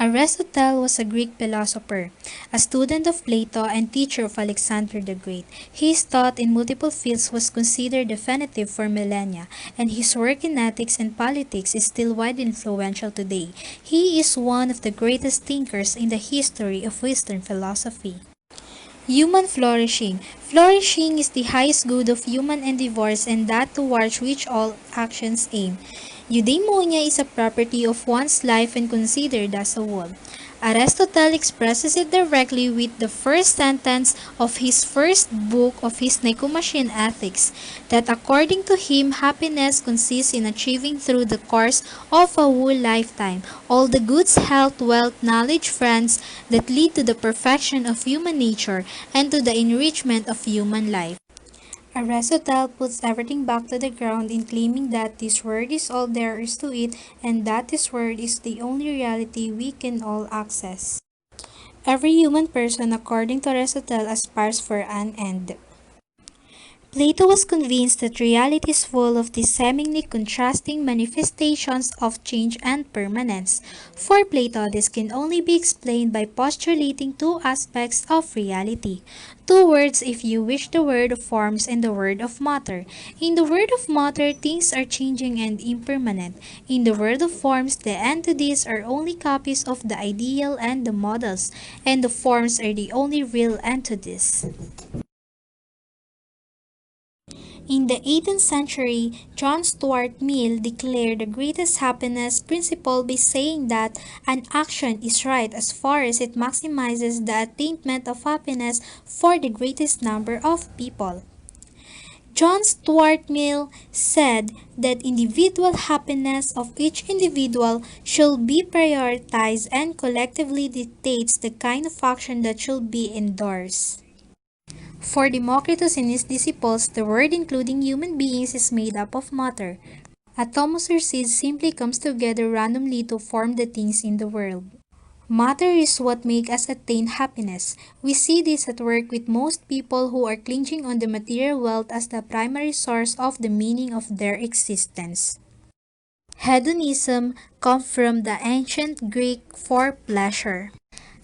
Aristotle was a Greek philosopher, a student of Plato and teacher of Alexander the Great. His thought in multiple fields was considered definitive for millennia, and his work in ethics and politics is still widely influential today. He is one of the greatest thinkers in the history of Western philosophy. Human flourishing. Flourishing is the highest good of human endeavors and that towards which all actions aim. Eudaimonia is a property of one's life and considered as a whole. Aristotle expresses it directly with the first sentence of his first book of his Nicomachean Ethics, that according to him, happiness consists in achieving through the course of a whole lifetime all the goods, health, wealth, knowledge, friends that lead to the perfection of human nature and to the enrichment of human life. Aristotle puts everything back to the ground in claiming that this world is all there is to it and that this world is the only reality we can all access. Every human person, according to Aristotle, aspires for an end. Plato was convinced that reality is full of these seemingly contrasting manifestations of change and permanence. For Plato, this can only be explained by postulating two aspects of reality. Two words, if you wish, the word of forms and the word of matter. In the word of matter, things are changing and impermanent. In the word of forms, the entities are only copies of the ideal and the models, and the forms are the only real entities. In the 18th century, John Stuart Mill declared the greatest happiness principle by saying that an action is right as far as it maximizes the attainment of happiness for the greatest number of people. John Stuart Mill said that individual happiness of each individual should be prioritized and collectively dictates the kind of action that should be endorsed. For Democritus and his disciples, the world including human beings is made up of matter. Atoms or seeds simply comes together randomly to form the things in the world. Matter is what makes us attain happiness. We see this at work with most people who are clinging on the material wealth as the primary source of the meaning of their existence. Hedonism comes from the ancient Greek for pleasure.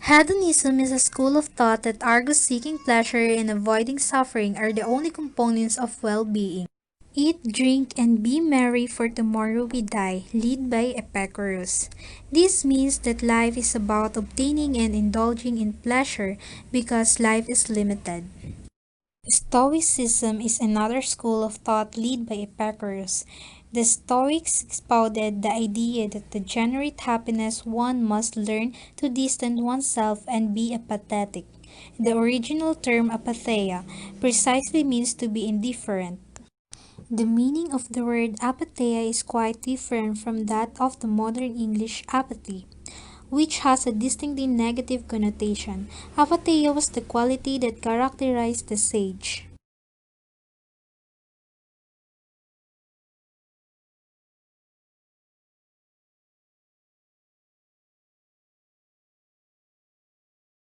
Hedonism is a school of thought that argues seeking pleasure and avoiding suffering are the only components of well-being. Eat, drink, and be merry, for tomorrow we die, led by Epicurus. This means that life is about obtaining and indulging in pleasure because life is limited. Stoicism is another school of thought led by Epicurus. The Stoics expounded the idea that to generate happiness one must learn to distance oneself and be apathetic. The original term apatheia precisely means to be indifferent. The meaning of the word apatheia is quite different from that of the modern English apathy, which has a distinctly negative connotation. Apatheia was the quality that characterized the sage.